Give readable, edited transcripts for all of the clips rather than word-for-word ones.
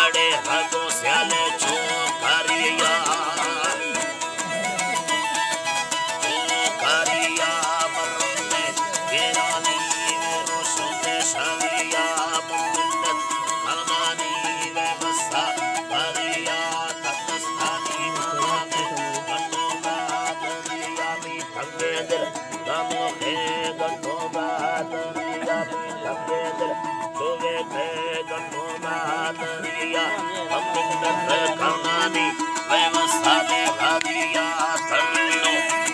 बड़े हगो स्याले छोकरिया छोकरिया मरने गिरानी वे रोशने शालिया मुंडन खानानी वे बसा परिया तत्स्थानी माने गंडोबा दरिया मी भंगे दिल नमो हे गंडोबा दरिया मी भंगे दिल जोगे थे गंडोबा दरिया मुंडन खानानी वे बसा दे भादिया तन्नो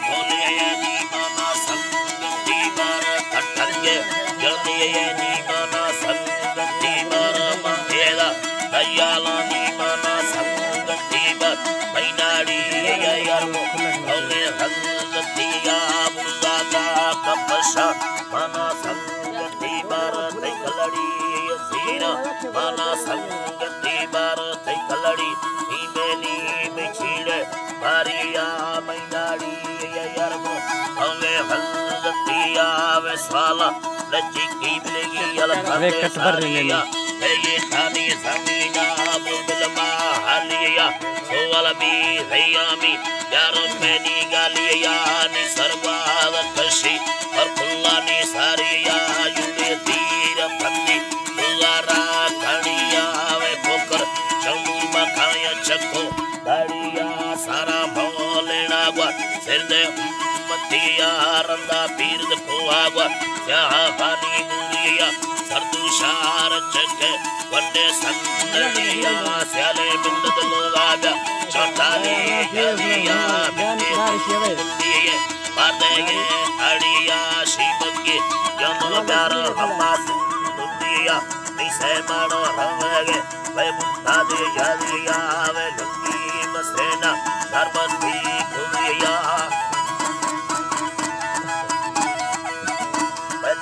बोले नी मामा संगति बार कटंगे जने नी मामा संगति बार महेला दयाला नी मामा संगति बार मैनाडी यारमो बोले हल्लतिया बुंदा कपशा माना संगति बार तैकलड़ी सीना माना संगति बार तैकलड़ी ईमेली मिछीड़े बारिया मैनाडी यारमो बोले हल्लतिया वे स्वाला लज्जी की बिलेगी अलग कटवरिया ये थानी जमीना बुलबुलमा हालिया सोवलमी हयामी यारो मैनी गालिया नि सर्वाद कशी और फुल्लानी सारिया युने तीर फंदी फुल्लारा खड़िया वे पोकर चंबा खाया चको दाड़िया सारा भोलेना गवा सिरदे मतिया रंदा पीर को आगवा यहाँ पानी गुलिया सरदुशार चके वंडे संदरिया स्याले बिंदत लोगागा चौटाली जलिया बिंदिये बादेगे अड़िया शिवगे जनो प्यार हम्मा सिंदुरिया निसे मानो रंगे वे बुद्धा दे जलिया वे लुंगी मसेना धर्मस्ती गुलिया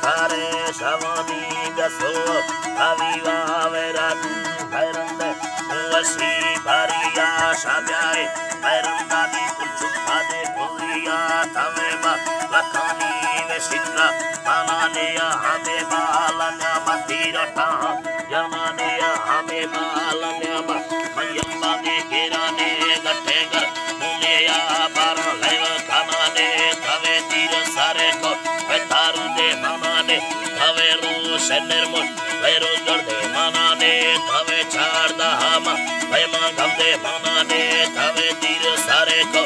थारे शवानी गसो अविवा वेरान भैरंद वशी भरिया शाब्याए भैरंदा दी कुछ खादे भूलिया तवेबा लखानी वे शिक्रा मानाने हमें बालन्या मतीरटा जमाने हमें बालन्या मयम्बा दे गिराने गठेगर मुनिया बारा लेव खानाने तवे तीर सारे को तारू दे मानाने तवे रोश निर्मल वैरो दे मानाने तवे चार दहामा वैमा गम दे मानाने तवे तीर सारे को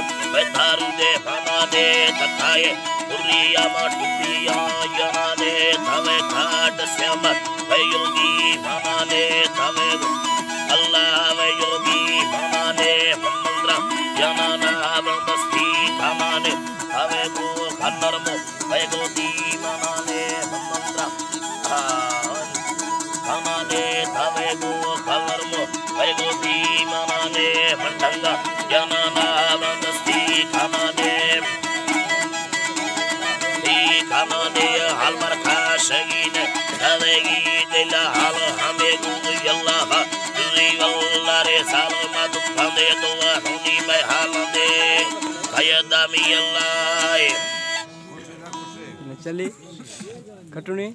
तारू दे मानाने तकाए पुरिया माटुरिया याने तवे घाट श्याम वे योगी मानाने तवे अल्लाह वे योगी मानाने मंद्रा याना बस्ती मानाने तवे को खन्नरमो वे गोदी मानाने मंद्रा मानाने तवे को खन्नरमो वे गोदी मानाने मंडंगा याना बस्ती मानाने खानाने हलमर खाशगीन तवेगी दिल हाल हमें गुरु अल्लाह तुझी अल्लाह रे सालो मधु खाने तो होनी मैं हाल दे कयदामी अल्लाह चली कटुनी